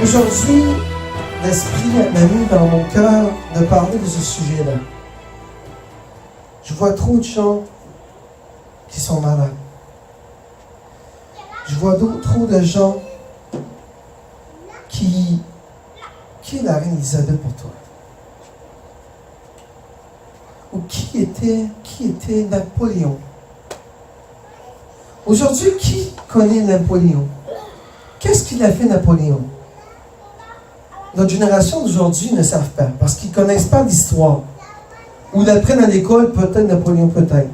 Aujourd'hui, l'Esprit m'a mis dans mon cœur de parler de ce sujet-là. Je vois trop de gens qui sont malades. Je vois trop de gens qui est la reine Elisabeth pour toi? Ou qui était Napoléon? Aujourd'hui, qui connaît Napoléon? Qu'est-ce qu'il a fait Napoléon? Notre génération d'aujourd'hui ne savent pas, parce qu'ils ne connaissent pas l'histoire. Ou l'apprennent à l'école, peut-être Napoléon, peut-être.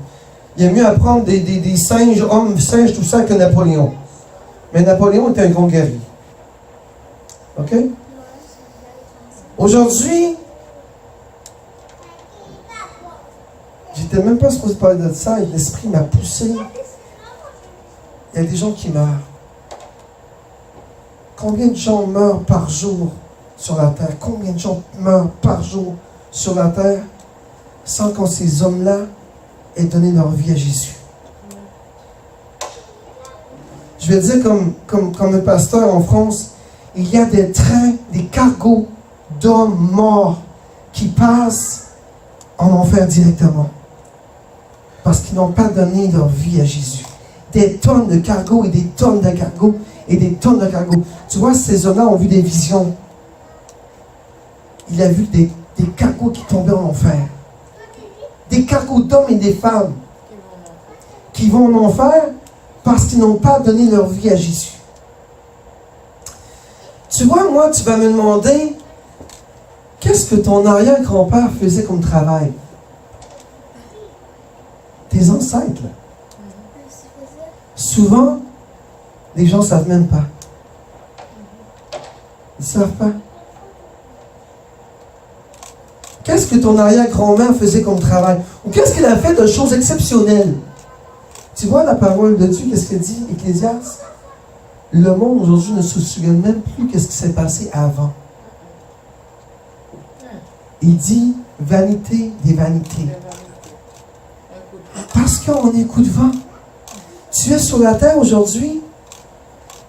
Il y a mieux apprendre des singes, hommes, singes, tout ça, que Napoléon. Mais Napoléon était un grand guerrier. OK? Aujourd'hui, j'étais même pas supposé parler de ça, et l'Esprit m'a poussé. Il y a des gens qui meurent. Combien de gens meurent par jour sur la terre? Combien de gens meurent par jour sur la terre sans que ces hommes-là aient donné leur vie à Jésus? Je vais dire comme un pasteur en France, il y a des trains, des cargos d'hommes morts qui passent en enfer directement parce qu'ils n'ont pas donné leur vie à Jésus. Des tonnes de cargos et des tonnes de cargos et des tonnes de cargos. Tu vois, ces hommes-là ont vu des visions. Il a vu des cargos qui tombaient en enfer. Des cargos d'hommes et des femmes qui vont en enfer parce qu'ils n'ont pas donné leur vie à Jésus. Tu vois, moi, tu vas me demander, qu'est-ce que ton arrière-grand-père faisait comme travail? Tes ancêtres, là. Souvent, les gens ne savent même pas. Ils ne savent pas. Qu'est-ce que ton arrière-grand-mère faisait comme travail? Ou qu'est-ce qu'elle a fait de choses exceptionnelles? Tu vois la parole de Dieu, qu'est-ce qu'elle dit, Ecclésiaste? Le monde aujourd'hui ne se souvient même plus de ce qui s'est passé avant. Il dit vanité des vanités. Parce qu'on est coup de vent. Tu es sur la terre aujourd'hui,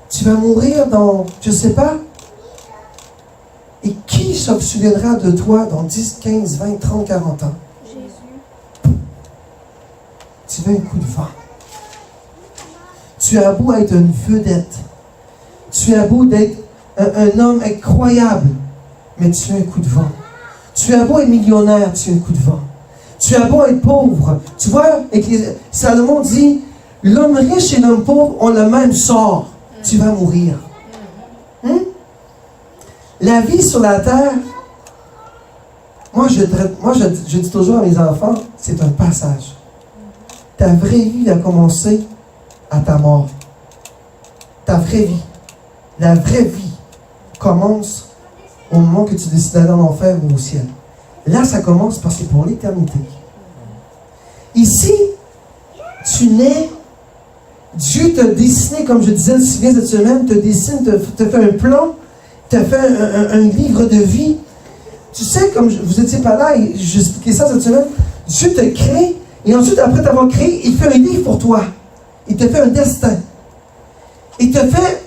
tu vas mourir dans, je ne sais pas. Et qui se souviendra de toi dans 10, 15, 20, 30, 40 ans? Jésus. Tu veux un coup de vent. Tu as beau être une vedette. Tu as beau d'être un homme incroyable, mais tu as un coup de vent. Tu as beau être millionnaire, tu as un coup de vent. Tu as beau être pauvre. Tu vois, Salomon dit, l'homme riche et l'homme pauvre ont le même sort. Tu vas mourir. La vie sur la terre, moi je dis toujours à mes enfants, c'est un passage. Ta vraie vie a commencé à ta mort. Ta vraie vie. La vraie vie commence au moment que tu décides d'aller en enfer ou au ciel. Là, ça commence parce que c'est pour l'éternité. Ici, tu nais, Dieu t'a dessiné, comme je disais si bien cette semaine, te dessine, te fait un plan, te fait un livre de vie. Tu sais, comme vous n'étiez pas là, et j'expliquais ça cette semaine, Dieu te crée, et ensuite, après t'avoir créé, il fait un livre pour toi. Il te fait un destin. Il te fait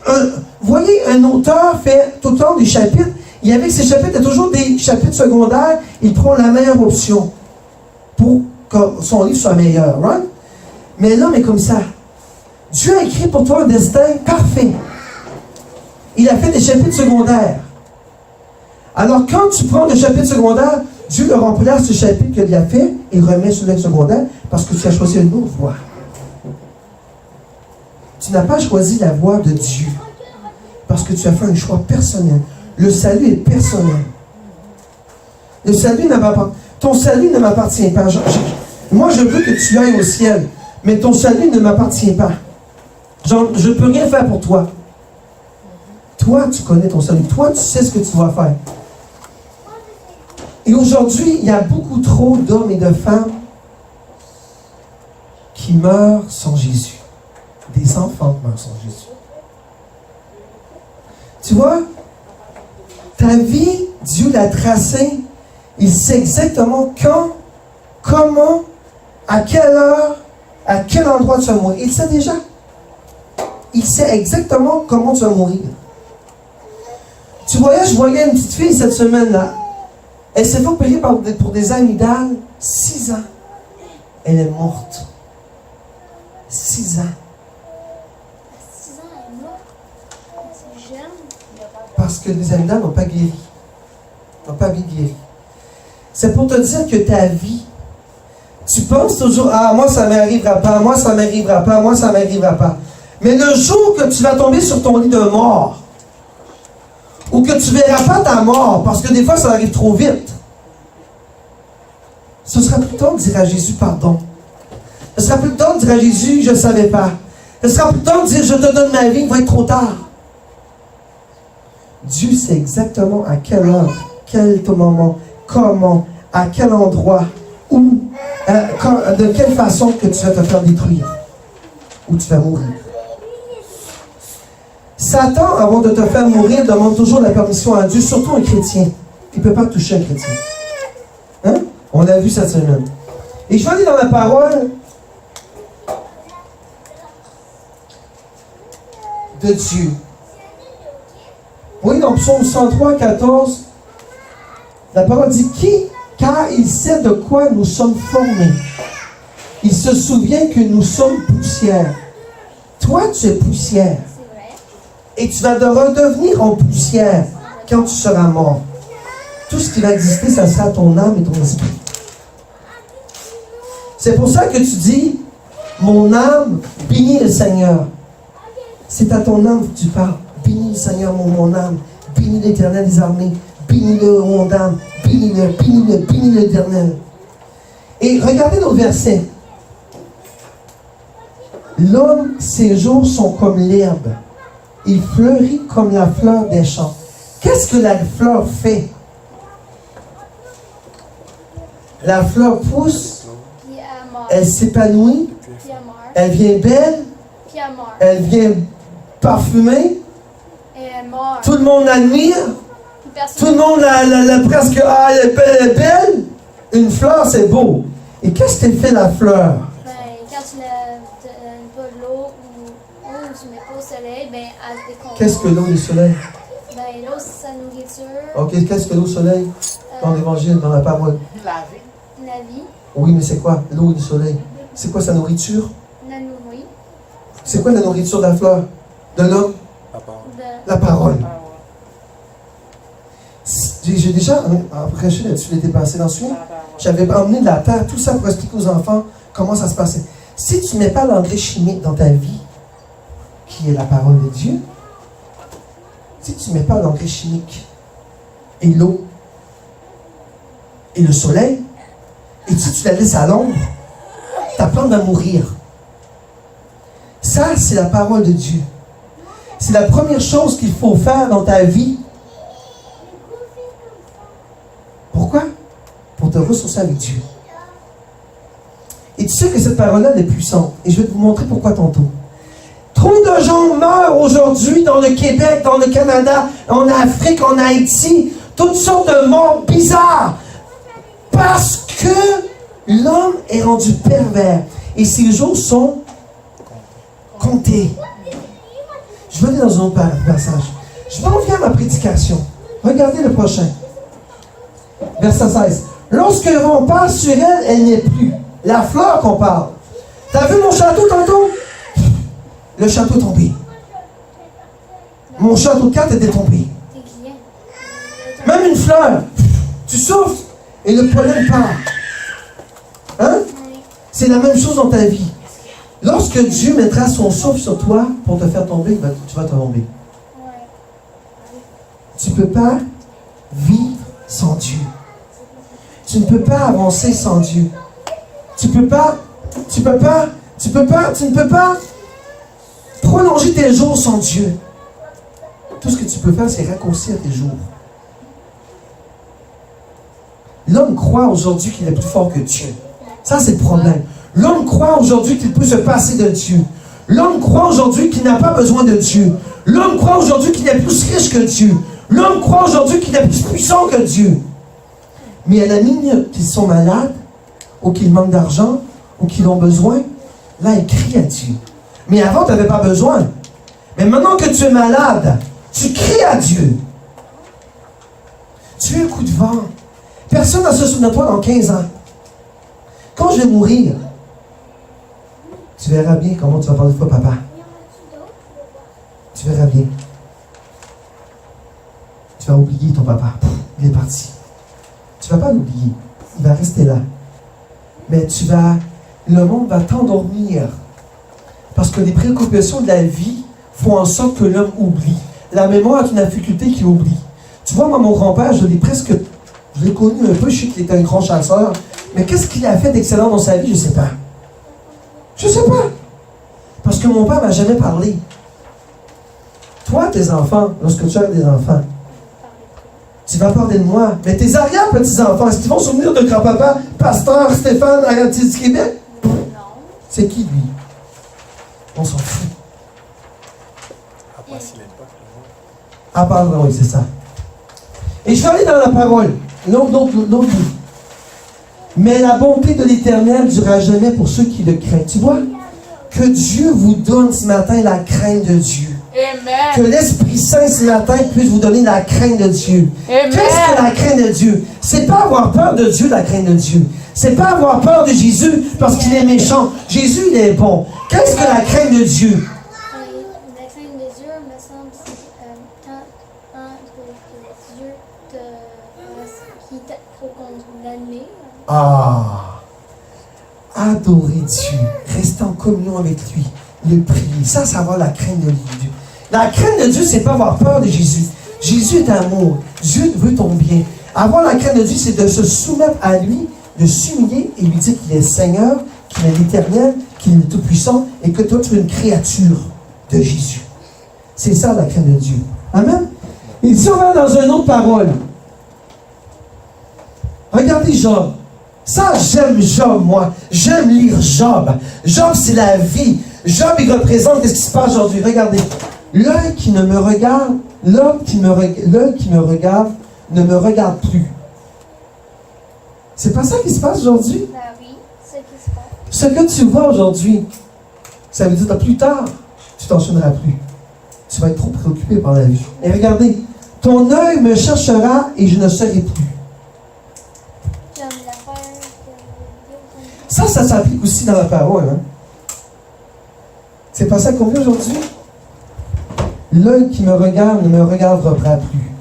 vous voyez, un auteur fait tout le temps des chapitres, et avec ces chapitres, il y a toujours des chapitres secondaires, il prend la meilleure option pour que son livre soit meilleur, right? Mais l'homme est comme ça. Dieu a écrit pour toi un destin parfait. Il a fait des chapitres secondaires. Alors, quand tu prends le chapitre secondaire, Dieu le remplace ce chapitre qu'il a fait et remet sur le secondaire parce que tu as choisi une autre voie. Tu n'as pas choisi la voie de Dieu parce que tu as fait un choix personnel. Le salut est personnel. Le salut ton salut ne m'appartient pas. Moi, je veux que tu ailles au ciel, mais ton salut ne m'appartient pas. Je ne peux rien faire pour toi. Toi, tu connais ton salut. Toi, tu sais ce que tu dois faire. Et aujourd'hui, il y a beaucoup trop d'hommes et de femmes qui meurent sans Jésus. Des enfants meurent sans Jésus. Tu vois, ta vie, Dieu l'a tracée. Il sait exactement quand, comment, à quelle heure, à quel endroit tu vas mourir. Il sait déjà. Il sait exactement comment tu vas mourir. Tu voyais, je voyais une petite fille cette semaine-là. Elle s'est fait opérer pour des amygdales. 6 ans. Elle est morte. 6 ans. 6 ans, elle est morte. C'est jeune. Parce que les amygdales n'ont pas guéri. N'ont pas bien guéri. C'est pour te dire que ta vie, tu penses toujours, ah, moi ça ne m'arrivera pas, moi ça ne m'arrivera pas, moi ça ne m'arrivera pas. Mais le jour que tu vas tomber sur ton lit de mort, ou que tu ne verras pas ta mort, parce que des fois ça arrive trop vite, ce sera plus tard de dire à Jésus pardon. Ce sera plus tard de dire à Jésus, je ne savais pas. Ce sera plus tard de dire, je te donne ma vie, il va être trop tard. Dieu sait exactement à quelle heure, quel moment, comment, à quel endroit, où, de quelle façon que tu vas te faire détruire, ou tu vas mourir. Satan, avant de te faire mourir, demande toujours la permission à Dieu, surtout un chrétien. Il ne peut pas toucher un chrétien. Hein? On l'a vu cette semaine. Et je vais aller dans la parole de Dieu. Oui, dans Psaume 103, 14, la parole dit qui? Car il sait de quoi nous sommes formés. Il se souvient que nous sommes poussière. Toi, tu es poussière. Et tu vas redevenir en poussière quand tu seras mort. Tout ce qui va exister, ça sera ton âme et ton esprit. C'est pour ça que tu dis, mon âme, bénis le Seigneur. C'est à ton âme que tu parles. Bénis le Seigneur, mon âme. Bénis l'Éternel des armées. Bénis-le, mon âme. Bénis-le, bénis-le, bénis l'Éternel. Et regardez nos versets. L'homme, ses jours sont comme l'herbe. Il fleurit comme la fleur des champs. Qu'est-ce que la fleur fait? La fleur pousse, elle s'épanouit, elle vient belle, elle vient parfumée, tout le monde l'admire, tout le monde la presque, ah, elle est belle. Une fleur, c'est beau. Et qu'est-ce qu'elle fait la fleur? Quand tu ne donnes pas de l'eau ou tu ne mets pas au soleil, ben, elle se décompose. Qu'est-ce que l'eau et le soleil? Ben, l'eau, c'est sa nourriture. Ok, qu'est-ce que l'eau et le soleil? Dans l'évangile, dans la parole. La vie. Oui, mais c'est quoi l'eau et le soleil? C'est quoi sa nourriture? La nourriture. C'est quoi la nourriture de la fleur? De l'homme? La parole. J'ai déjà prêché là-dessus l'été passé dans ce J'avais emmené de la terre, tout ça pour expliquer aux enfants comment ça se passait. Si tu ne mets pas l'engrais chimique dans ta vie, qui est la parole de Dieu, si tu ne mets pas l'engrais chimique et l'eau et le soleil, et si tu la laisses à l'ombre, ta plante va mourir. Ça, c'est la parole de Dieu. C'est la première chose qu'il faut faire dans ta vie. Pourquoi? Pour te ressourcer avec Dieu. Et tu sais que cette parole-là, elle est puissante. Et je vais te vous montrer pourquoi tantôt. Trop de gens meurent aujourd'hui dans le Québec, dans le Canada, en Afrique, en Haïti. Toutes sortes de morts bizarres. Parce que l'homme est rendu pervers. Et ses jours sont comptés. Je vais aller dans un autre passage. Je vais revenir à ma prédication. Regardez le prochain. Verset 16. Lorsque le vent passe sur elle, elle n'est plus. La fleur qu'on parle. T'as vu mon château tantôt? Le château est tombé. Mon château de cartes était tombé. Même une fleur. Tu souffles et le pollen part. Hein? C'est la même chose dans ta vie. Lorsque Dieu mettra son souffle sur toi pour te faire tomber, tu vas tomber. Tu ne peux pas vivre sans Dieu. Tu ne peux pas avancer sans Dieu. Tu ne peux pas prolonger tes jours sans Dieu. Tout ce que tu peux faire, c'est raccourcir tes jours. L'homme croit aujourd'hui qu'il est plus fort que Dieu. Ça, c'est le problème. L'homme croit aujourd'hui qu'il peut se passer de Dieu. L'homme croit aujourd'hui qu'il n'a pas besoin de Dieu. L'homme croit aujourd'hui qu'il est plus riche que Dieu. L'homme croit aujourd'hui qu'il est plus puissant que Dieu. Mais à la minute qu'ils sont malades, ou qu'ils manquent d'argent, ou qu'ils ont besoin, là, ils crient à Dieu. Mais avant, tu n'avais pas besoin. Mais maintenant que tu es malade, tu cries à Dieu. Tu as un coup de vent. Personne ne se souvient de toi dans 15 ans. Quand je vais mourir, tu verras bien comment tu vas parler de toi, papa. Tu verras bien. Tu vas oublier ton papa. Il est parti. Tu ne vas pas l'oublier. Il va rester là. Mais le monde va t'endormir. Parce que les préoccupations de la vie font en sorte que l'homme oublie. La mémoire est une faculté qui oublie. Tu vois, moi, mon grand-père, je l'ai connu un peu, je sais qu'il était un grand chasseur. Mais qu'est-ce qu'il a fait d'excellent dans sa vie? Je ne sais pas. Je ne sais pas. Parce que mon père ne m'a jamais parlé. Toi, tes enfants, lorsque tu as des enfants, tu vas parler de moi. Mais tes arrière-petits-enfants, est-ce qu'ils vont se souvenir de grand-papa, pasteur Stéphane, à du Québec? Non. C'est qui, lui? On s'en fout. À part, oui, c'est ça. Et je vais aller dans la parole. L'autre bout. Mais la bonté de l'Éternel ne durera jamais pour ceux qui le craignent. Tu vois? Que Dieu vous donne ce matin la crainte de Dieu. Amen. Que l'Esprit Saint ce matin puisse vous donner la crainte de Dieu. Amen. Qu'est-ce que la crainte de Dieu? C'est pas avoir peur de Dieu, la crainte de Dieu. C'est pas avoir peur de Jésus parce qu'il est méchant. Jésus, il est bon. Qu'est-ce que la crainte de Dieu? La crainte de Dieu, me semble, c'est quand Dieu qui t'a condamné. Ah! Adorer Dieu. Rester en communion avec lui. Le prier. Ça, c'est avoir la crainte de Dieu. La crainte de Dieu, c'est pas avoir peur de Jésus. Jésus est amour. Dieu veut ton bien. Avoir la crainte de Dieu, c'est de se soumettre à lui, de s'humilier et lui dire qu'il est Seigneur, qu'il est l'Éternel, qu'il est Tout-Puissant et que toi, tu es une créature de Jésus. C'est ça, la crainte de Dieu. Amen? Et si on va dans une autre parole, regardez Job. Ça, j'aime Job, moi. J'aime lire Job. Job, c'est la vie. Job, il représente ce qui se passe aujourd'hui. Regardez. L'œil qui ne me regarde, l'œil qui me regarde ne me regarde plus. C'est pas ça qui se passe aujourd'hui? Ben oui, c'est ce qui se passe. Ce que tu vois aujourd'hui, ça veut dire que plus tard, tu t'en souviendras plus. Tu vas être trop préoccupé par la vie. Et regardez, ton œil me cherchera et je ne serai plus. Comme l'affaire Ça s'applique aussi dans la parole. Hein? C'est pas ça qu'on vit aujourd'hui? L'œil qui me regarde ne me regardera plus.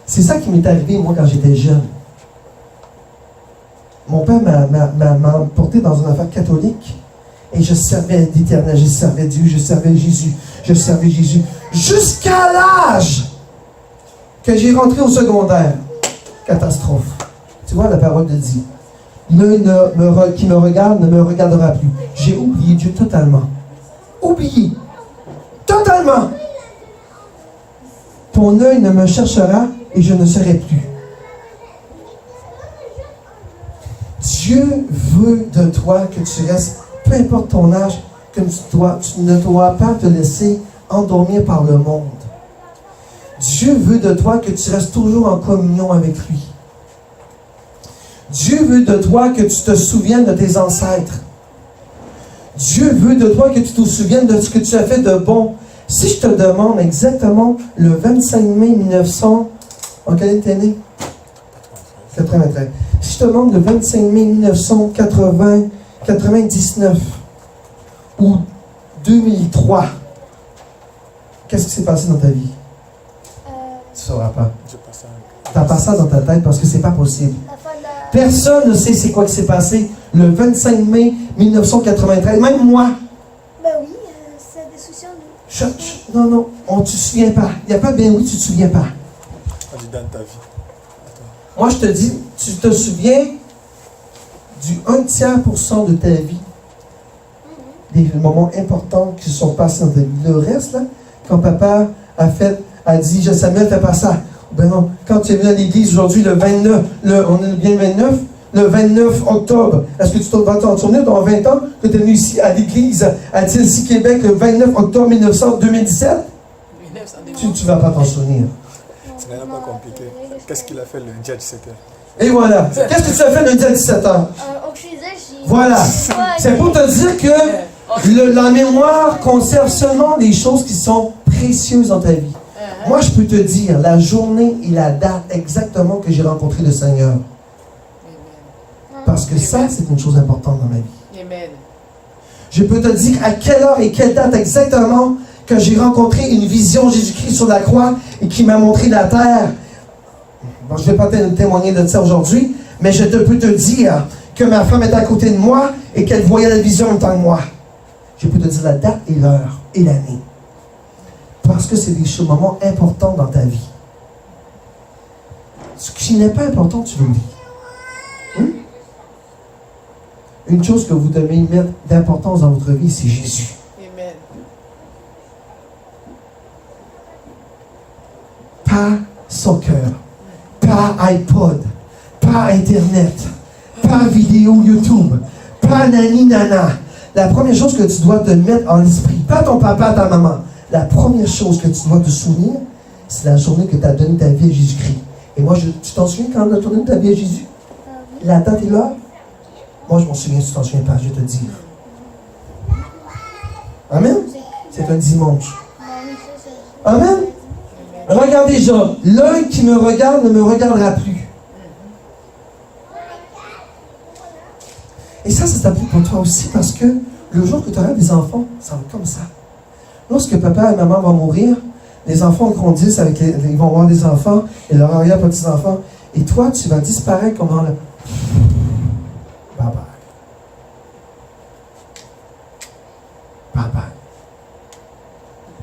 C'est ça qui m'est arrivé, moi, quand j'étais jeune. Mon père m'a emporté dans une affaire catholique et je servais l'Éternel, je servais Dieu, je servais Jésus, jusqu'à l'âge que j'ai rentré au secondaire. Catastrophe. Tu vois, la parole de Dieu. L'œil qui me regarde ne me regardera plus. J'ai oublié Dieu totalement. Oublié. Totalement. Ton œil ne me cherchera et je ne serai plus. Dieu veut de toi que tu restes, peu importe ton âge, que tu ne dois pas te laisser endormir par le monde. Dieu veut de toi que tu restes toujours en communion avec lui. Dieu veut de toi que tu te souviennes de tes ancêtres. Dieu veut de toi que tu te souviennes de ce que tu as fait de bon. Si je te demande exactement le 25 mai 1900, en quelle année t'es né? 93. Si je te demande le 25 mai 1999 ou 2003, qu'est-ce qui s'est passé dans ta vie? Tu ne sauras pas. Tu n'as pas ça dans ta tête parce que c'est pas possible. Personne ne sait c'est quoi qui s'est passé le 25 mai 1993, même moi. Ben oui, c'est des soucis en nous. Non, on ne te souviens pas. Il n'y a pas bien oui, tu ne te souviens pas. Dans ta vie. Moi, je te dis, tu te souviens du 1/3% de ta vie. Des moments importants qui se sont passés dans ta vie. Le reste, là, quand papa a dit, Samuel, fais pas ça. Ben non, quand tu es venu à l'église aujourd'hui, le 29, on est bien le 29 octobre, est-ce que tu vas t'en souvenir dans 20 ans que tu es venu ici à l'église à Tilsy, Québec, le 29 octobre 2017? Tu ne vas pas t'en souvenir. Ce n'est pas compliqué. Qu'est-ce qu'il a fait lundi à 17h? Et voilà. Qu'est-ce que tu as fait lundi à 17h? Voilà. C'est pour te dire que la mémoire conserve seulement les choses qui sont précieuses dans ta vie. Moi, je peux te dire la journée et la date exactement que j'ai rencontré le Seigneur. Parce que ça, c'est une chose importante dans ma vie. Amen. Je peux te dire à quelle heure et quelle date exactement que j'ai rencontré une vision de Jésus-Christ sur la croix et qui m'a montré la terre. Bon, je ne vais pas te témoigner de ça aujourd'hui, mais je peux te dire que ma femme était à côté de moi et qu'elle voyait la vision en même temps que moi. Je peux te dire la date et l'heure et l'année. Parce que c'est des moments importants dans ta vie. Ce qui n'est pas important, tu l'oublies. Une chose que vous devez mettre d'importance dans votre vie, c'est Jésus. Amen. Pas soccer, pas iPod, pas Internet, pas vidéo YouTube, pas nani nana. La première chose que tu dois te mettre en esprit, pas ton papa, ta maman. La première chose que tu dois te souvenir, c'est la journée que tu as donné ta vie à Jésus-Christ. Et moi, tu t'en souviens quand tu as donné ta vie à Jésus? La date et l'heure? Moi, je m'en souviens, tu t'en souviens pas, je vais te dire. Amen? C'est un dimanche. Amen? Regardez Job. L'œil qui me regarde ne me regardera plus. Et ça s'applique pour toi aussi parce que le jour que tu auras des enfants, ça va être comme ça. Lorsque papa et maman vont mourir, les enfants grandissent, ils vont avoir des enfants et leur arrière-petits-enfants. Et toi, tu vas disparaître comme dans le... Bye bye. Bye bye.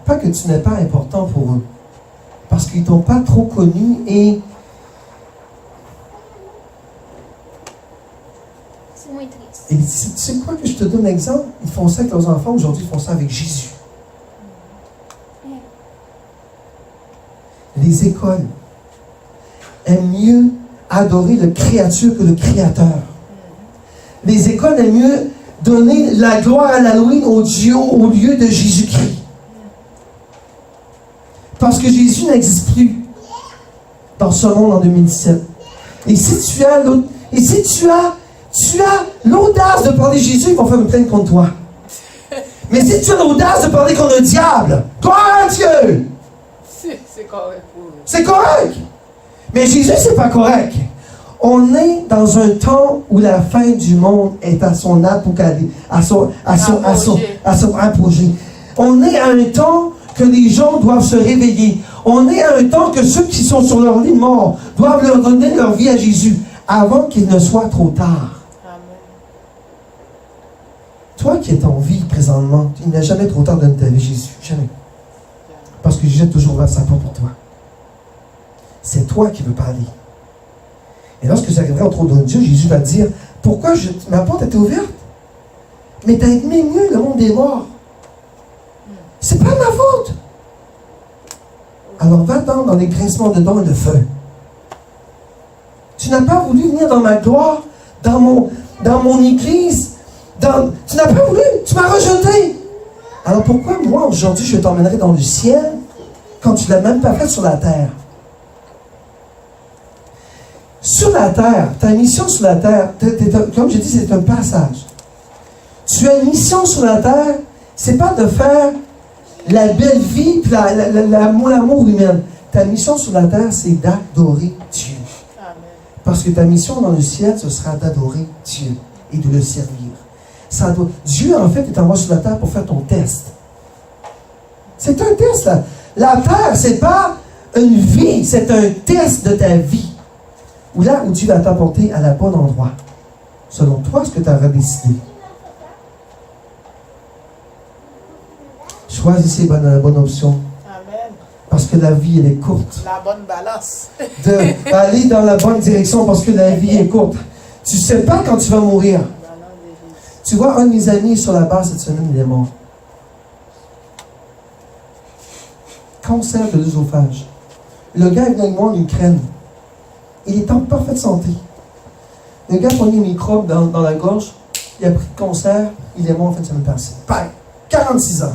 Pas que tu n'es pas important pour eux. Parce qu'ils ne t'ont pas trop connu et... C'est moins triste. Et tu sais quoi que je te donne un exemple? Ils font ça avec leurs enfants, aujourd'hui ils font ça avec Jésus. Les écoles aiment mieux adorer le créature que le créateur. Les écoles aiment mieux donner la gloire à l'Halloween au lieu de Jésus-Christ. Parce que Jésus n'existe plus dans ce monde en 2017. Et si tu as l'audace de parler de Jésus, ils vont faire une plainte contre toi. Mais si tu as l'audace de parler contre le diable, gloire à Dieu! C'est correct pour eux. C'est correct! Mais Jésus, c'est pas correct. On est dans un temps où la fin du monde est à son apocalypse, à son apogée. On est à un temps que les gens doivent se réveiller. On est à un temps que ceux qui sont sur leur lit de mort doivent leur donner leur vie à Jésus avant qu'il ne soit trop tard. Amen. Toi qui es en vie présentement, il n'est jamais trop tard de donner ta vie à Jésus. Jamais. Parce que Jésus est toujours ouvert sa porte pour toi. C'est toi qui veux parler. Et lorsque ça arrivera au trône de Dieu, Jésus va dire, pourquoi ma porte était ouverte? Mais t'as aimé mieux le monde des morts. C'est pas ma faute. Alors va-t'en dans les grincements de dents et de feu. Tu n'as pas voulu venir dans ma gloire, dans mon église. Tu n'as pas voulu, tu m'as rejeté. Alors pourquoi moi aujourd'hui je t'emmènerai dans le ciel quand tu ne l'as même pas fait sur la terre? Sur la terre, ta mission sur la terre, comme je dis, c'est un passage. Tu as une mission sur la terre, c'est pas de faire la belle vie, puis l'amour humain. Ta mission sur la terre, c'est d'adorer Dieu. Amen. Parce que ta mission dans le ciel, ce sera d'adorer Dieu et de le servir. Dieu, en fait, est envoyé sur la terre pour faire ton test. C'est un test, là. La terre, c'est pas une vie, c'est un test de ta vie. Ou là où Dieu va t'apporter à la bonne endroit. Selon toi, ce que tu auras décidé. Choisissez la bonne option. Amen. Parce que la vie, elle est courte. La bonne balance. Aller dans la bonne direction parce que la vie est courte. Tu ne sais pas quand tu vas mourir. Tu vois, un de mes amis sur la base cette semaine, il est mort. Cancer de l'œsophage. Le gars est venu avec moi en Ukraine. Il est en parfaite santé. Le gars a pris un microbe dans la gorge. Il a pris le cancer. Il est mort en fin de semaine passée. Bang! 46 ans.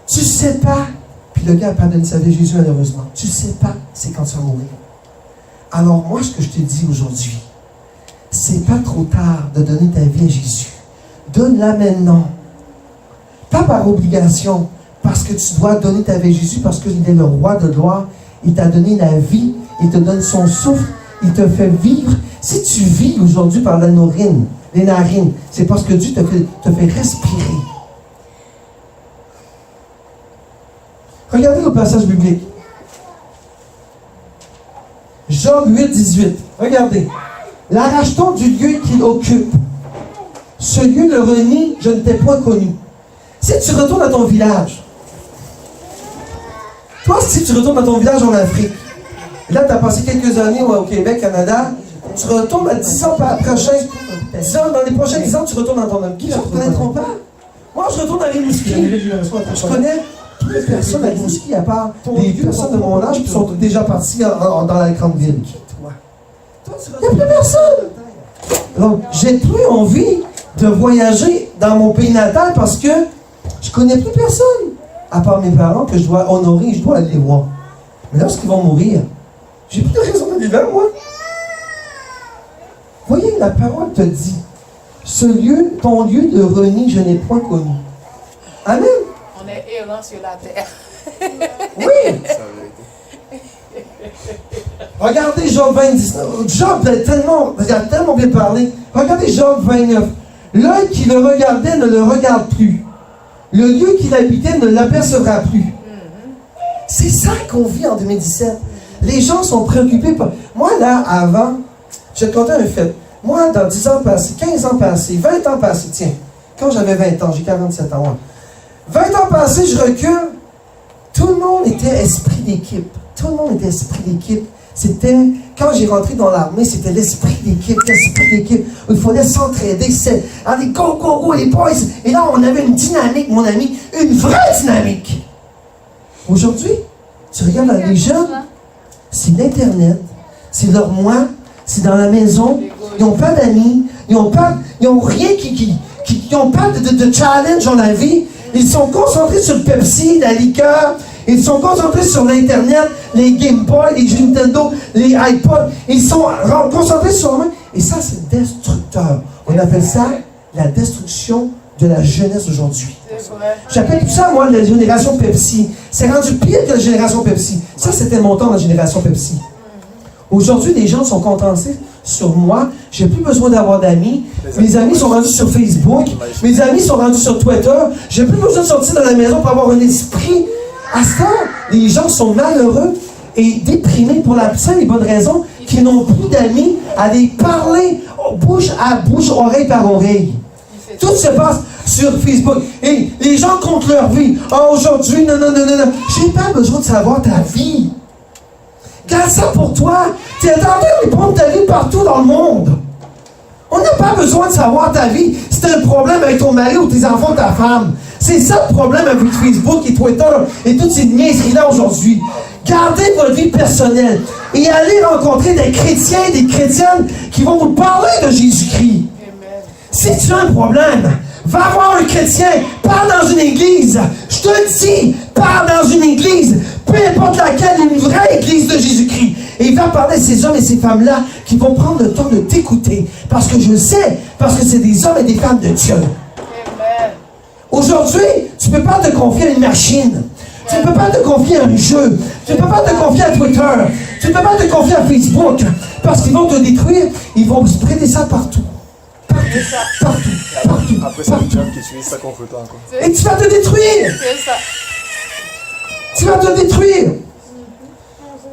Tu ne sais pas. Puis le gars a pardonné sa vie à Jésus malheureusement. Tu ne sais pas c'est quand tu vas mourir. Alors moi, ce que je te dis aujourd'hui, c'est pas trop tard de donner ta vie à Jésus. Donne-la maintenant. Pas par obligation, Parce que tu dois donner ta vie à Jésus, parce qu'il est le roi de gloire. Il t'a donné la vie, il te donne son souffle, il te fait vivre. Si tu vis aujourd'hui par les narines, c'est parce que Dieu te fait respirer. Regardez le passage biblique. Job 8, 18. Regardez. L'arrache-t-on du lieu qu'il occupe? Ce lieu le renie, je ne t'ai point connu. Si tu retournes à ton village, toi, si tu retournes à ton village en Afrique, et là, tu as passé quelques années au Québec, Canada, tu retournes à 10 ans dans les prochains 10 ans, tu retournes dans ton homme. Qui ne reconnaîtront pas? Moi, je retourne à Rimouski. Je connais toutes les personnes à Rimouski, à part des personnes de mon âge qui sont déjà parties dans la grande ville. Il n'y a plus personne. Donc, j'ai plus envie de voyager dans mon pays natal parce que je connais plus personne. À part mes parents que je dois honorer, je dois aller les voir. Mais lorsqu'ils vont mourir, j'ai plus de raison de vivre, moi. Voyez, la parole te dit, ton lieu de renie, je n'ai point connu. Amen. On est errant sur la terre. Oui. Regardez Job 29. Job a tellement bien parlé. Regardez Job 29. L'œil qui le regardait ne le regarde plus. Le lieu qu'il habitait ne l'apercevra plus. C'est ça qu'on vit en 2017. Les gens sont préoccupés par... Moi, là, avant, je vais te conter un fait. Moi, dans 10 ans passés, 15 ans passés, 20 ans passés, tiens, quand j'avais 20 ans, j'ai 47 ans, ouais. 20 ans passés, je recule, tout le monde était esprit d'équipe. Tout le monde était esprit d'équipe. C'était, quand j'ai rentré dans l'armée, c'était l'esprit d'équipe, où il fallait s'entraider. Allez, go, go, go, les boys. Et là, on avait une dynamique, mon ami, une vraie dynamique. Aujourd'hui, tu regardes les jeunes, c'est l'Internet, c'est leur moi, c'est dans la maison, ils n'ont pas d'amis, ils n'ont rien ils n'ont pas de challenge dans la vie. Ils sont concentrés sur le Pepsi, la liqueur, ils sont concentrés sur l'Internet, les Game Boy, les Nintendo, les iPods. Ils sont concentrés sur eux. Et ça, c'est destructeur. On appelle ça la destruction de la jeunesse aujourd'hui. J'appelle tout ça, moi, la génération Pepsi. C'est rendu pire que la génération Pepsi. Ça, c'était mon temps, la génération Pepsi. Aujourd'hui, les gens sont concentrés sur moi. J'ai plus besoin d'avoir d'amis. Mes amis sont rendus sur Facebook. Mes amis sont rendus sur Twitter. J'ai plus besoin de sortir de la maison pour avoir un esprit. À ça, les gens sont malheureux et déprimés pour la simple et bonne raison qu'ils n'ont plus d'amis à les parler bouche à bouche, oreille par oreille. Tout se passe sur Facebook. Et les gens comptent leur vie. Oh, aujourd'hui, non. J'ai pas besoin de savoir ta vie. Garde ça pour toi. Tu es en train de répondre ta vie partout dans le monde. On n'a pas besoin de savoir ta vie. Si tu as un problème avec ton mari ou tes enfants, ta femme. C'est ça le problème avec Facebook et Twitter et toutes ces niaiseries-là aujourd'hui. Gardez votre vie personnelle et allez rencontrer des chrétiens et des chrétiennes qui vont vous parler de Jésus-Christ. Si tu as un problème, va voir un chrétien, pars dans une église. Je te le dis, pars dans une église, peu importe laquelle, une vraie église de Jésus-Christ. Et il va parler à ces hommes et ces femmes-là qui vont prendre le temps de t'écouter. Parce que je sais, parce que c'est des hommes et des femmes de Dieu. Aujourd'hui, tu ne peux pas te confier à une machine. Tu ne peux pas te confier à un jeu. Tu ne peux pas te confier à Twitter. Tu ne peux pas te confier à Facebook. Parce qu'ils vont te détruire. Ils vont spreader ça partout. Partout. Après, c'est le diable qui utilise ça contre toi encore. Et tu vas te détruire. C'est ça. Tu vas te détruire.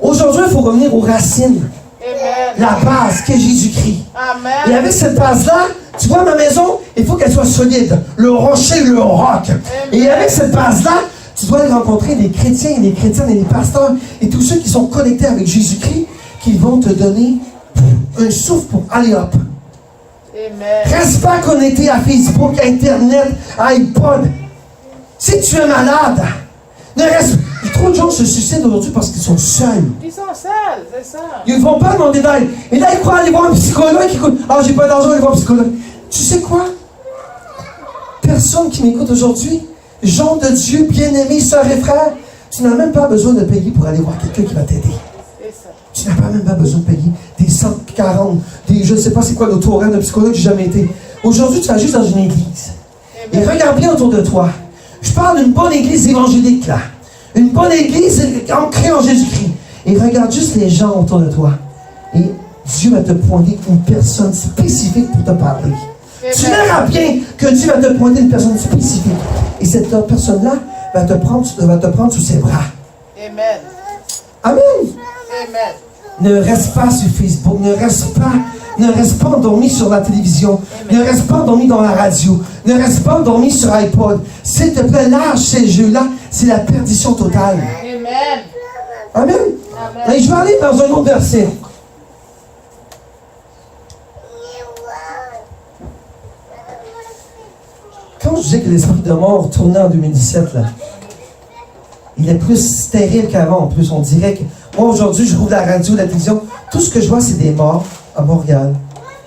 Aujourd'hui, il faut revenir aux racines. Amen. La base qui est Jésus-Christ. Amen. Et avec cette base-là, tu vois ma maison, il faut qu'elle soit solide. Le rocher, le roc. Et avec cette base-là, tu dois aller rencontrer des chrétiens et des chrétiennes et des pasteurs et tous ceux qui sont connectés avec Jésus-Christ qui vont te donner un souffle pour aller hop. Amen. Reste pas connecté à Facebook, Internet, iPod. Si tu es malade, ne reste. Trop de gens se suicident aujourd'hui parce qu'ils sont seuls. Ils sont seuls, c'est ça. Ils ne vont pas demander d'aide. Et là, ils croient aller voir un psychologue qui écoute. Ah, j'ai pas d'argent, aller voir un psychologue. Tu sais quoi? Personne qui m'écoute aujourd'hui, gens de Dieu, bien-aimés, sœurs et frères, tu n'as même pas besoin de payer pour aller voir quelqu'un qui va t'aider. Tu n'as même pas besoin de payer des 140, je ne sais pas c'est quoi le taux horaire d'un psychologue, j'ai jamais été. Aujourd'hui, tu vas juste dans une église. Et regarde bien autour de toi. Je parle d'une bonne église évangélique, là. Une bonne église ancrée en Jésus-Christ. Et regarde juste les gens autour de toi. Et Dieu va te pointer une personne spécifique pour te parler. Tu verras bien que Dieu va te pointer une personne spécifique. Et cette personne-là va te prendre sous ses bras. Amen. Amen. Amen. Ne reste pas sur Facebook, ne reste pas endormi sur la télévision, ne reste pas endormi dans la radio, ne reste pas endormi sur iPod. S'il te plaît, lâche ces jeux-là, c'est la perdition totale. Amen. Amen. Amen. Et je vais aller dans un autre verset. Quand je disais que l'esprit de mort tournait en 2017, là, il est plus stérile qu'avant. En plus, on dirait que moi, aujourd'hui, je rouvre la radio, la télévision. Tout ce que je vois, c'est des morts à Montréal,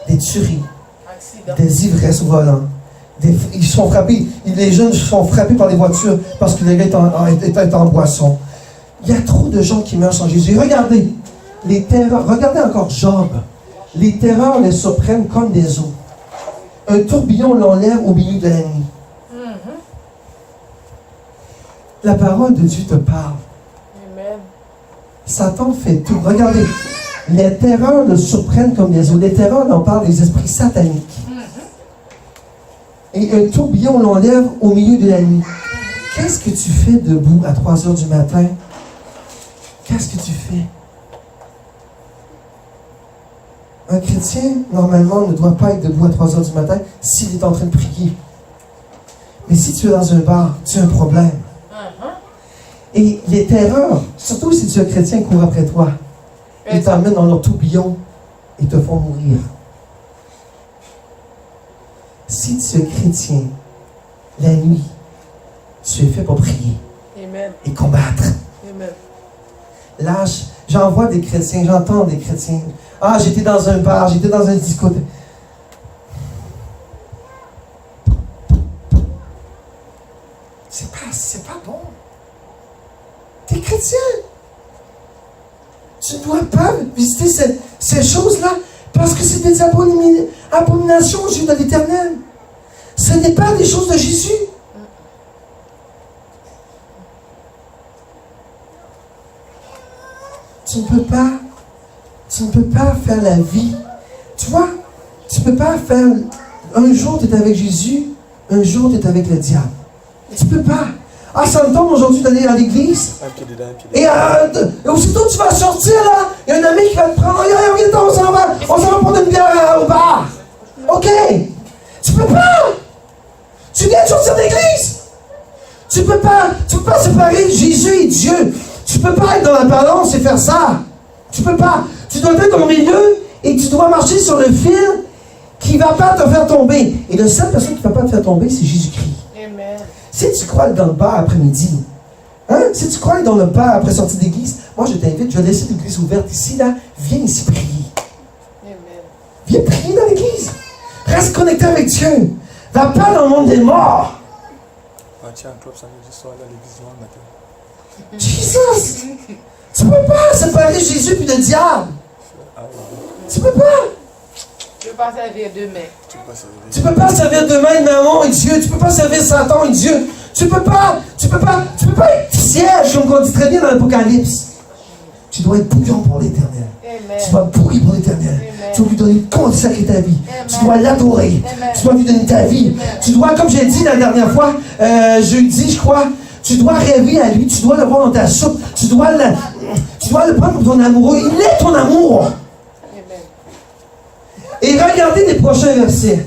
des tueries, Accident. des ivresses au volant. Ils sont frappés. Les jeunes sont frappés par les voitures parce que les gars étaient en boisson. Il y a trop de gens qui meurent sans Jésus. Regardez, les terreurs. Regardez encore Job. Les terreurs les surprennent comme des eaux. Un tourbillon l'enlève au milieu de la nuit. La parole de Dieu te parle. Amen. Satan fait tout. Regardez, les terreurs le surprennent comme des eaux. Les terreurs, on parle des esprits sataniques. Et un tourbillon l'enlève au milieu de la nuit. Qu'est-ce que tu fais debout à 3 heures du matin? Qu'est-ce que tu fais? Un chrétien, normalement, ne doit pas être debout à 3 heures du matin s'il est en train de prier. Mais si tu es dans un bar, tu as un problème. Et les terreurs, surtout si tu es un chrétien, courent après toi. Ils t'emmènent dans leur tourbillon et te font mourir. Si tu es chrétien, la nuit, tu es fait pour prier. Amen. Et combattre. Amen. Lâche. J'en vois des chrétiens, j'entends des chrétiens. Ah, j'étais dans un bar, j'étais dans un discothèque. C'est pas bon. T'es chrétien. Tu ne dois pas visiter ces choses-là parce que c'est des abominations aux yeux de l'Éternel. Ce n'est pas des choses de Jésus. Tu ne peux pas faire la vie. Tu vois, tu ne peux pas faire... Un jour, tu es avec Jésus, un jour, tu es avec le diable. Tu ne peux pas. Ah, ça me tombe aujourd'hui d'aller à l'église. Et aussitôt tu vas sortir là, il y a un ami qui va te prendre. Viens, on s'en va prendre une bière au bar. OK. Tu peux pas. Tu viens de sortir d'église. Tu peux pas séparer Jésus et Dieu. Tu peux pas être dans la balance et faire ça. Tu peux pas. Tu dois être au milieu et tu dois marcher sur le fil qui ne va pas te faire tomber. Et la seule personne qui ne va pas te faire tomber, c'est Jésus-Christ. Amen. Si tu crois aller dans le bar après-midi, si tu crois aller dans le bar après sortie d'église, moi je t'invite, je vais laisser l'église ouverte ici, là, viens ici prier. Amen. Viens prier dans l'église. Reste connecté avec Dieu. Va pas dans le monde des morts. Tiens, un club samedi soir à l'église matin. Jesus! Tu peux pas séparer Jésus puis le diable. Tu peux pas. Tu ne peux pas servir deux mains. Tu peux pas servir demain maman et Dieu. Tu peux pas servir Satan et Dieu. Tu peux pas être siège, comme on dit très bien dans l'Apocalypse. Tu dois être bouillon pour l'Éternel. Amen. Tu dois brûler pour l'Éternel. Amen. Tu dois lui donner consacrer ta vie. Amen. Tu dois l'adorer. Amen. Tu dois lui donner ta vie. Amen. Tu dois, comme j'ai dit la dernière fois, jeudi, je crois, tu dois rêver à lui. Tu dois le voir dans ta soupe. Tu dois le prendre pour ton amoureux. Il est ton amour. Amen. Et regardez les prochains versets.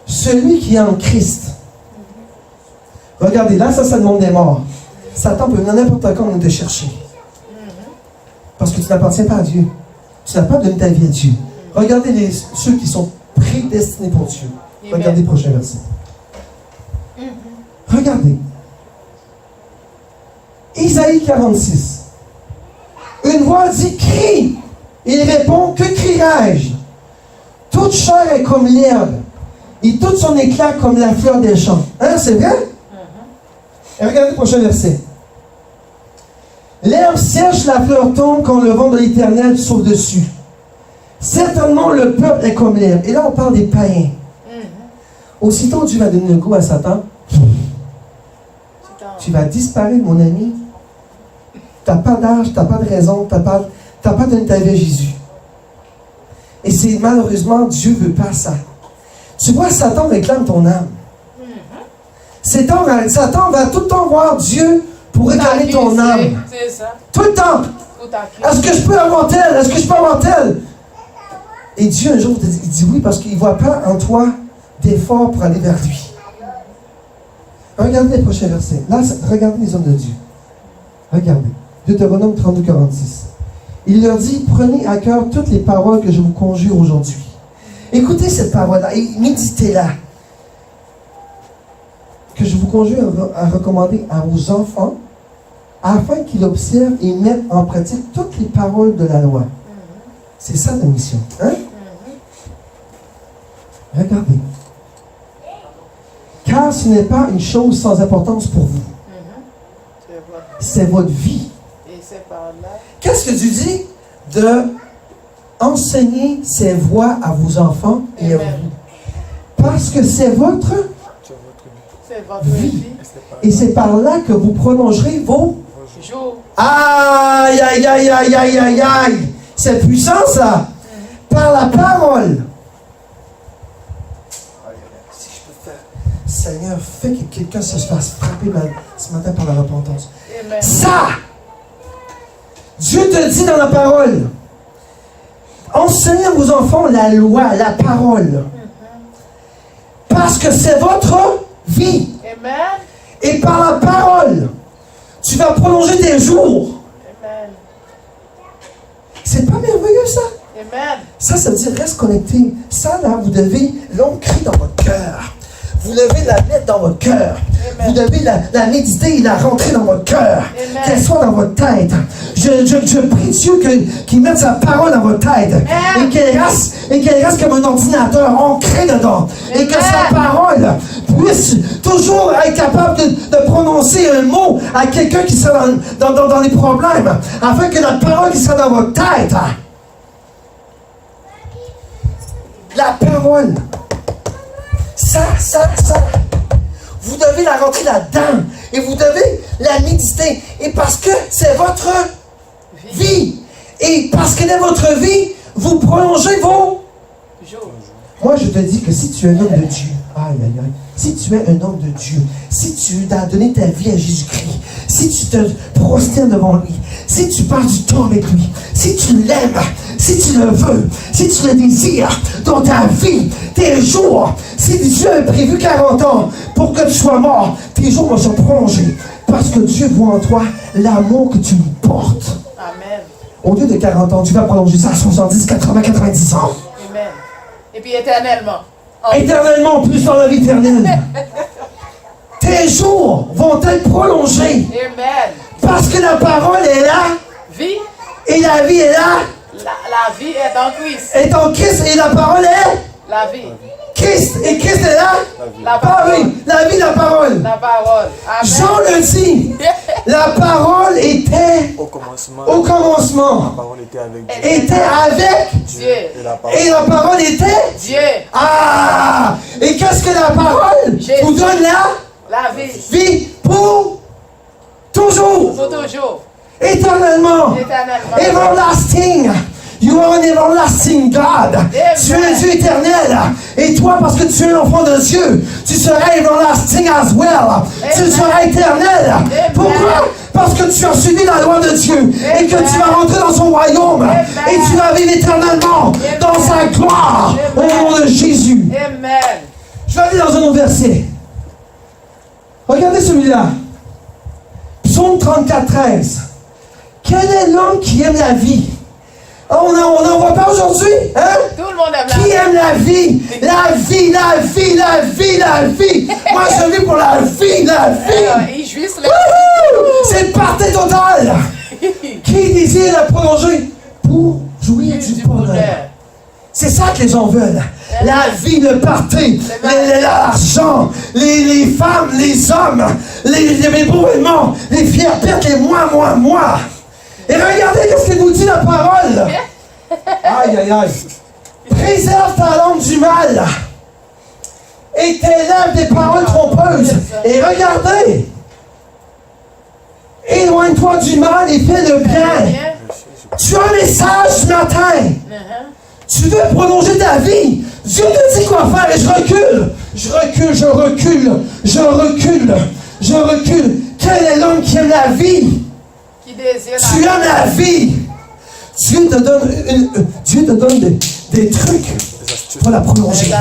Celui qui est en Christ. Regardez, là, ça c'est le monde des morts. Satan peut venir n'importe quand nous te chercher. Parce que tu n'appartiens pas à Dieu. Tu n'as pas donné ta vie à Dieu. Regardez ceux qui sont prédestinés pour Dieu. Amen. Regardez le prochain verset. Regardez. Isaïe 46. Une voix dit, crie. Il répond, que crierai-je? Toute chair est comme l'herbe, et tout son éclat comme la fleur des champs. Hein, c'est vrai? Et regardez le prochain verset. L'herbe sèche, la fleur tombe quand le vent de l'Éternel souffle dessus. Certainement, le peuple est comme l'herbe. Et là, on parle des païens. Aussitôt, Dieu va donner le goût à Satan. tu vas disparaître, mon ami. Tu n'as pas d'âge, tu n'as pas de raison, tu n'as pas donné ta vie à Jésus. Et c'est malheureusement, Dieu ne veut pas ça. Tu vois, Satan réclame ton âme. Satan va tout le temps voir Dieu pour réclamer ton âme. C'est ça. Tout le temps. Est-ce que je peux avoir tel? Est-ce que je peux avoir tel? Et Dieu, un jour, il dit oui parce qu'il ne voit pas en toi d'effort pour aller vers lui. Regardez les prochains versets. Là, regardez les hommes de Dieu. Regardez. Deutéronome 32, 46. Il leur dit, prenez à cœur toutes les paroles que je vous conjure aujourd'hui. Écoutez cette parole-là et méditez-la. Que je vous conjure à recommander à vos enfants afin qu'ils observent et mettent en pratique toutes les paroles de la loi. C'est ça la mission. Hein? Regardez. Car ce n'est pas une chose sans importance pour vous. C'est votre vie. Et c'est par là. Qu'est-ce que tu dis? De enseigner ces voies à vos enfants et à vous. Parce que c'est votre vie. Et c'est par là que vous prolongerez vos jours. Aïe, aïe, aïe, aïe, aïe, aïe, aïe. C'est puissant ça. Par la parole. Si je peux faire. Seigneur, fais que quelqu'un se fasse frapper ce matin par la repentance. Amen. Ça, Dieu te dit dans la parole. Enseignez à vos enfants la loi, la parole. Parce que c'est votre vie. Amen. Et par la parole, tu vas prolonger tes jours. Amen. C'est pas merveilleux ça? Amen. Ça veut dire reste connecté. Ça là, vous devez l'ancrer dans votre cœur. Vous devez la mettre dans votre cœur. Vous devez la méditer et la rentrer dans votre cœur. Qu'elle soit dans votre tête. Je prie Dieu qu'il mette sa parole dans votre tête. Et qu'elle reste comme un ordinateur ancré dedans. Et que sa parole puisse toujours être capable de prononcer un mot à quelqu'un qui sera dans les problèmes. Afin que la parole qui sera dans votre tête. La parole. Ça. Vous devez la rentrer là-dedans. Et vous devez la méditer. Et parce que c'est votre vie. Et parce qu'elle est votre vie, vous prolongez vos jours. Moi, je te dis que si tu es un homme de Dieu, si tu es un homme de Dieu, si tu as donné ta vie à Jésus-Christ, si tu te prosternes devant lui, si tu passes du temps avec lui, si tu l'aimes, si tu le veux, si tu le désires dans ta vie, tes jours, si Dieu a prévu 40 ans pour que tu sois mort, tes jours vont se prolonger parce que Dieu voit en toi l'amour que tu lui portes. Amen. Au lieu de 40 ans, tu vas prolonger ça à 70, 80, 90 ans. Amen. Et puis éternellement. Éternellement, plus dans la vie éternelle. Tes jours vont être prolongés. Amen. Parce que la parole est là. Vie. Et la vie est là. La vie est en Christ. Est en Christ et la parole est. La vie. Christ et Christ est là. La parole. Ah oui, la vie, la parole. La parole. Amen. Jean le dit. La parole était Au commencement. au commencement. La parole était avec Dieu. Était avec Dieu. Et la parole était. Dieu. Ah! Et qu'est-ce que la parole Jésus. vous donne là? La vie. Vie pour toujours. Pour toujours. Éternellement. Éternellement. Everlasting. You are an everlasting God. Tu es un Dieu éternel. Et toi, parce que tu es l'enfant de Dieu, tu seras everlasting as well. Tu seras éternel. Pourquoi? Parce que tu as suivi la loi de Dieu. Et que tu vas rentrer dans son royaume. Et tu vas vivre éternellement dans sa gloire. Au nom de Jésus. Amen. Je vais aller dans un autre verset. Regardez celui-là. Psaume 34, 13. Quel est l'homme qui aime la vie? On n'en voit pas aujourd'hui, hein? Tout le monde aime la Qui vie. aime la vie? La vie, la vie, la vie, la vie. Moi, je vis pour la vie, la vie. Ils jouissent les... C'est le party total. Qui désire la prolonger pour jouir du bonheur? C'est ça que les gens veulent. La vie, le party, l'argent, les femmes, les hommes, les événements, les fiertés, les moi. Et regardez ce qu'il nous dit la parole. Aïe, aïe, aïe. Préserve ta langue du mal. Et tes lèvres des paroles trompeuses. Et regardez. Éloigne-toi du mal et fais le bien. Bien. Tu as un message ce matin. Tu veux prolonger ta vie. Dieu te dit quoi faire et je recule. Je recule, je recule, je recule, je recule. Quel est l'homme qui aime la vie? Qui désire Tu aimes la vie. Dieu te donne des trucs Les astuces. pour la prolonger.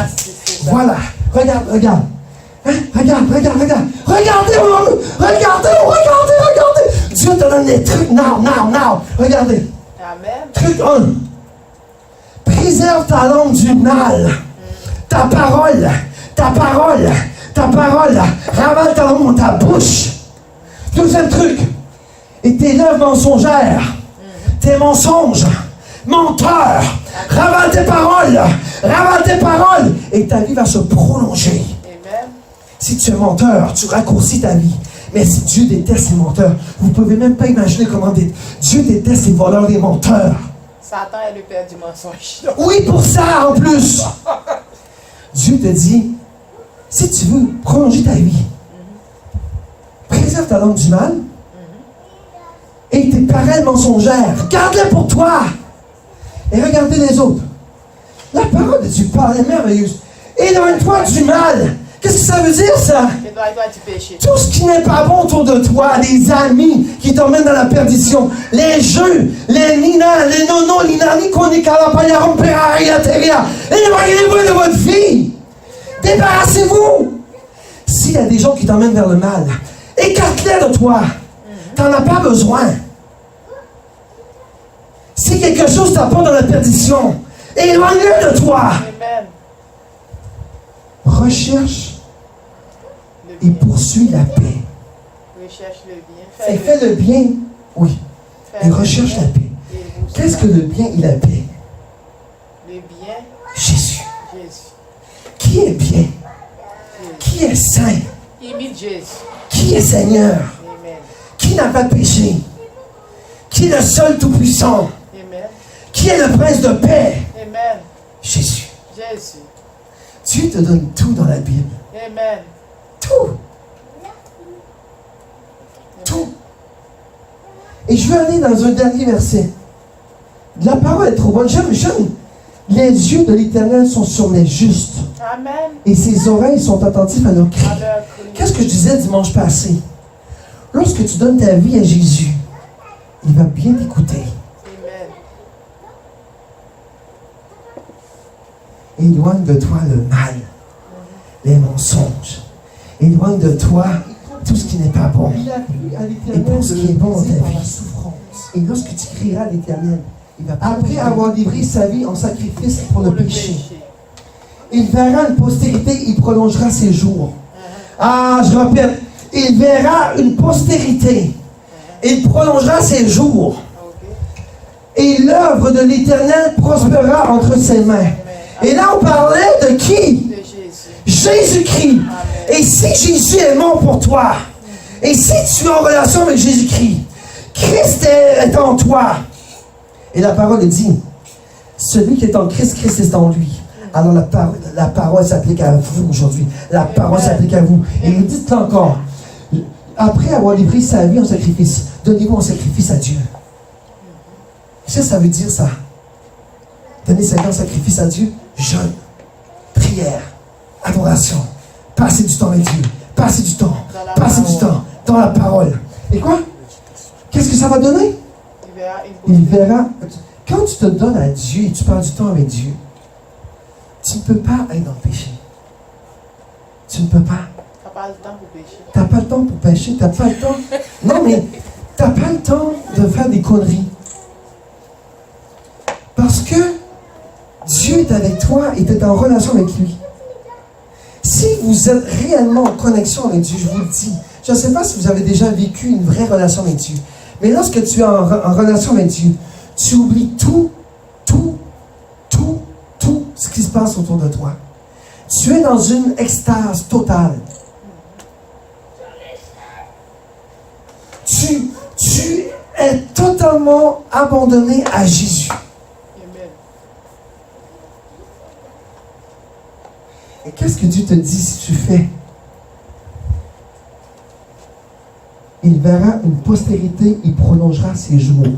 Voilà. Regarde, regarde. Hein? Regarde. Regardez, regardez. Dieu te donne des trucs. Now. Regardez. Amen. Truc 1. Préserve ta langue du mal. Ta parole. Ravale ta langue dans ta bouche. Deuxième truc. Et tes lèvres mensongères. Tes mensonges. Menteur. Ravale tes paroles. Et ta vie va se prolonger. Amen. Si tu es menteur, tu raccourcis ta vie. Mais si Dieu déteste les menteurs, vous ne pouvez même pas imaginer comment Dieu déteste les voleurs, les menteurs. Satan est le père du mensonge. Oui, pour ça en plus. Dieu te dit, si tu veux prolonger ta vie, préserve ta langue du mal et tes paroles mensongères. Garde-les pour toi et regardez les autres. La parole de Dieu parle est merveilleuse. Éloigne-toi du mal. Qu'est-ce que ça veut dire, ça? Éloigne-toi du péché. Tout ce qui n'est pas bon autour de toi, les amis qui t'emmènent dans la perdition, les jeux, les nina, les nonos, les nani, qu'on est calapaya, rompera, teria. Éloignez-vous de votre vie. Débarrassez-vous. S'il y a des gens qui t'emmènent vers le mal, écarte-les de toi. T'en as pas besoin. Si quelque chose t'apporte dans la perdition, éloigne-le de toi. Amen. Recherche Le et bien. poursuis la paix. Recherche le bien. Et fais le bien, oui. Fais Et le recherche bien. la paix. Et vous Qu'est-ce que le bien et la paix? Le bien, Jésus. Jésus. Qui est bien? Qui est saint? Imite Jésus. Qui est Seigneur? Amen. Qui n'a pas péché? Qui est le seul tout-puissant? Amen. Qui est le prince de paix? Amen. Jésus. Jésus. Dieu te donne tout dans la Bible. Amen. Tout. Tout. Et je vais aller dans un dernier verset. La parole est trop bonne. J'aime. Les yeux de l'Éternel sont sur les justes. Amen. Et ses oreilles sont attentives à leurs cris. À leur cri. Qu'est-ce que je disais dimanche passé? Lorsque tu donnes ta vie à Jésus, il va bien t'écouter. Amen. Éloigne de toi le mal, les mensonges. Éloigne de toi tout ce qui n'est pas bon. Et pour ce qui est bon dans ta vie. Et lorsque tu crieras à l'Éternel, après avoir livré sa vie en sacrifice pour le péché, il verra une postérité, il prolongera ses jours. Ah, je répète, il verra une postérité, il prolongera ses jours. Et l'œuvre de l'Éternel prospérera entre ses mains. Et là, on parlait de qui? De Jésus. Jésus-Christ. Et si Jésus est mort pour toi, et si tu es en relation avec Jésus-Christ, Christ est en toi. Et la parole dit, celui qui est en Christ, Christ est en lui. Alors la parole s'applique à vous aujourd'hui. La parole s'applique à vous. Et dites-le encore, après avoir livré sa vie en sacrifice, donnez-vous en sacrifice à Dieu. Qu'est-ce que ça veut dire, ça? Donner sa vie en sacrifice à Dieu, jeûne, prière, adoration, passer du temps avec Dieu, passer du temps dans la parole. Et quoi? Qu'est-ce que ça va donner? Il verra. Quand tu te donnes à Dieu et tu passes du temps avec Dieu, tu ne peux pas être dans le péché. Tu ne peux pas. Tu n'as pas le temps pour pécher. Tu n'as pas le temps pour pécher, tu n'as pas le temps. Non, mais tu n'as pas le temps de faire des conneries. Parce que Dieu est avec toi et tu es en relation avec lui. Si vous êtes réellement en connexion avec Dieu, je vous le dis, je ne sais pas si vous avez déjà vécu une vraie relation avec Dieu, mais lorsque tu es en relation avec Dieu, tu oublies tout ce qui se passe autour de toi. Tu es dans une extase totale. Tu es totalement abandonné à Jésus. Amen. Et qu'est-ce que Dieu te dit si tu fais? Il verra une postérité, il prolongera ses jours. Amen.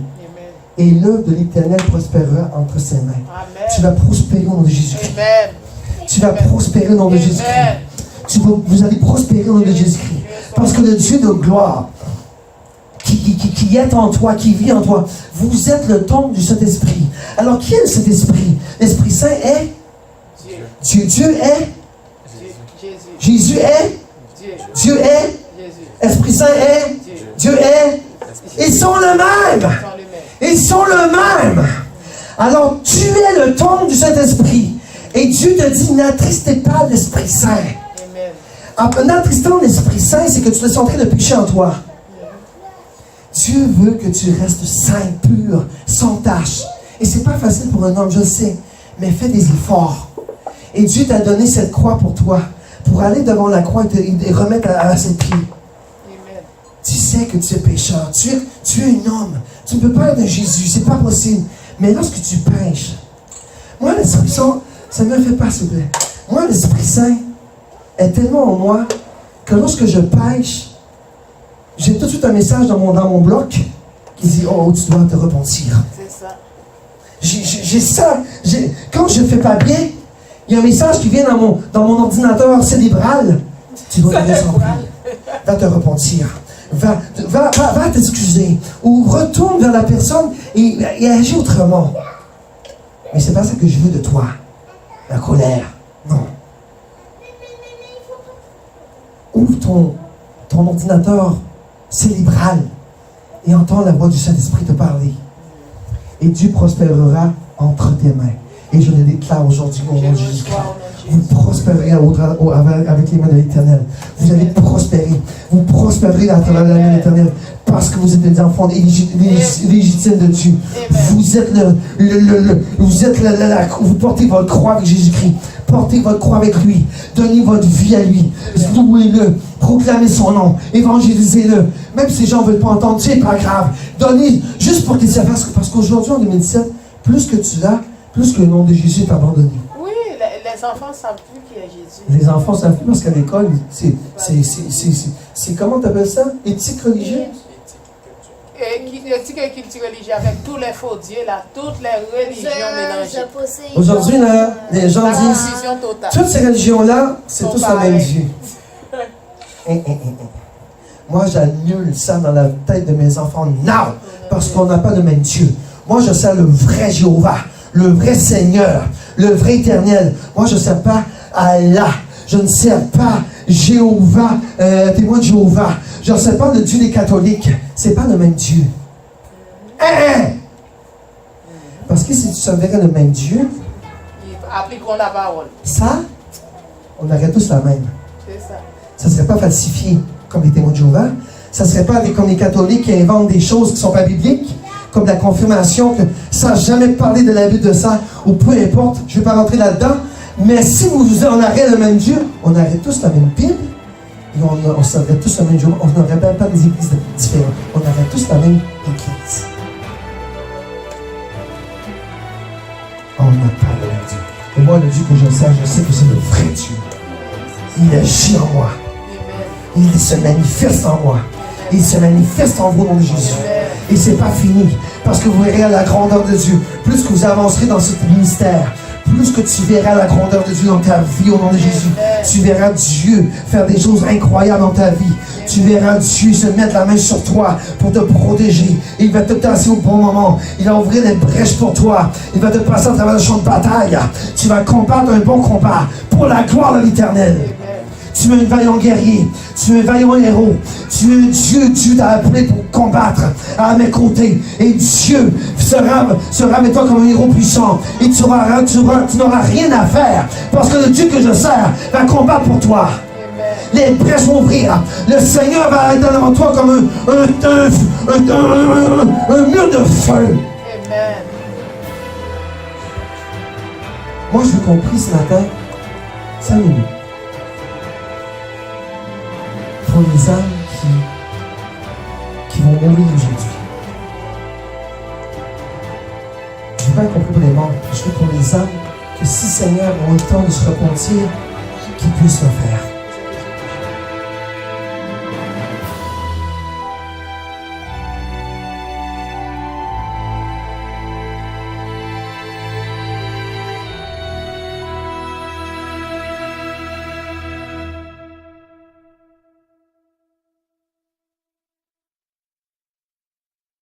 Et l'œuvre de l'Éternel prospérera entre ses mains. Amen. Tu vas prospérer au nom de Jésus-Christ. Amen. Tu vas prospérer au nom de Jésus-Christ. Vous allez prospérer au nom de Jésus-Christ. Parce que le Dieu de gloire, qui est en toi, qui vit en toi, vous êtes le temple du Saint-Esprit. Alors, qui est cet esprit? L'Esprit Saint est Dieu. Dieu est Jésus est Dieu est Esprit Saint est Dieu est. Ils sont le même. Ils sont le même. Alors, tu es le temple du Saint-Esprit. Et Dieu te dit, n'attristez pas l'Esprit Saint. En attristant l'Esprit Saint, c'est que tu laisses entrer le péché en toi. Dieu veut que tu restes saint, pur, sans tache. Et c'est pas facile pour un homme, je le sais. Mais fais des efforts. Et Dieu t'a donné cette croix pour toi. Pour aller devant la croix et te remettre à ses pieds. Amen. Tu sais que tu es pécheur. Tu es un homme. Tu ne peux pas être un Jésus. C'est pas possible. Mais lorsque tu pêches, moi, l'Esprit Saint, ça ne me fait pas, s'il vous plaît. Moi, l'Esprit Saint est tellement en moi que lorsque je pêche, j'ai tout de suite un message dans mon bloc qui dit « Oh, tu dois te repentir. » C'est ça. J'ai ça. Quand je ne fais pas bien, il y a un message qui vient dans mon ordinateur cérébral. Tu dois te descendre. Va te repentir. Va t'excuser. Ou retourne vers la personne et agis autrement. Mais c'est pas ça que je veux de toi. La colère. Non. Ouvre ton ordinateur cérébral et entends la voix du Saint-Esprit te parler. Et Dieu prospérera entre tes mains. Et je le déclare aujourd'hui au nom de Jésus-Christ. Vous prospérerez avec les mains de l'Éternel. Vous allez prospérer. Vous prospérerez à travers la main de l'Éternel parce que vous êtes des enfants légitimes de Dieu. Vous êtes vous portez votre croix avec Jésus-Christ. Portez votre croix avec lui. Donnez votre vie à lui. Louez-le. Proclamez son nom. Évangélisez-le. Même si les gens ne veulent pas entendre, c'est pas grave. Donnez juste pour qu'il s'efface. Parce qu'aujourd'hui, en 2017, plus que tu l'as, plus que le nom de Jésus est abandonné. Oui, les enfants ne savent plus qui est Jésus. Les enfants ne savent plus parce qu'à l'école, c'est comment tu appelles ça? Éthique religieuse? Éthique et culture religieuse avec tous les faux dieux, là, toutes les religions mélangées. Aujourd'hui, là, les gens disent, toutes ces religions-là, c'est tous le même Dieu. Moi, j'annule ça dans la tête de mes enfants, non, parce qu'on n'a pas le même Dieu. Moi, je sers le vrai Jéhovah, le vrai Seigneur, le vrai Éternel. Moi, je ne sers pas Allah. Je ne sers pas Jéhovah, témoin de Jéhovah. Je ne sers pas le Dieu des catholiques. Ce n'est pas le même Dieu. Parce que si tu servais le même Dieu, appliquons la parole. Ça, on aurait tous la même. C'est ça. Ça ne serait pas falsifié comme les témoins de Jéhovah. Ça ne serait pas comme les catholiques qui inventent des choses qui ne sont pas bibliques. Comme la confirmation, que ça n'a jamais parlé de la Bible de ça, ou peu importe, je ne vais pas rentrer là-dedans. Mais si on aurait le même Dieu, on aurait tous la même Bible, et on serait tous le même Dieu. On n'aurait même pas des églises différentes. On aurait tous la même église. On n'a pas le même Dieu. Et moi, le Dieu que je sers, je sais que c'est le vrai Dieu. Il agit en moi. Il se manifeste en moi. Il se manifeste en vous, au nom de Jésus. Et c'est pas fini. Parce que vous verrez la grandeur de Dieu. Plus que vous avancerez dans ce ministère, plus que tu verras la grandeur de Dieu dans ta vie, au nom de Jésus. Tu verras Dieu faire des choses incroyables dans ta vie. Tu verras Dieu se mettre la main sur toi pour te protéger. Il va te tasser au bon moment. Il va ouvrir des brèches pour toi. Il va te passer à travers le champ de bataille. Tu vas combattre un bon combat pour la gloire de l'Éternel. Tu es un vaillant guerrier. Tu es un vaillant héros. Tu es un Dieu. Dieu t'a appelé pour combattre à mes côtés. Et Dieu sera avec toi comme un héros puissant. Et tu n'auras rien à faire. Parce que le Dieu que je sers va combattre pour toi. Les brèches vont ouvrir. Le Seigneur va être devant toi comme un mur de feu. Amen. Moi, je veux qu'on prie ce matin 5 minutes. Pour les âmes qui vont mourir aujourd'hui. Je ne veux pas compris pour les morts. Je veux pour les âmes que si Seigneur ont le temps de se repentir, qu'ils puissent le faire.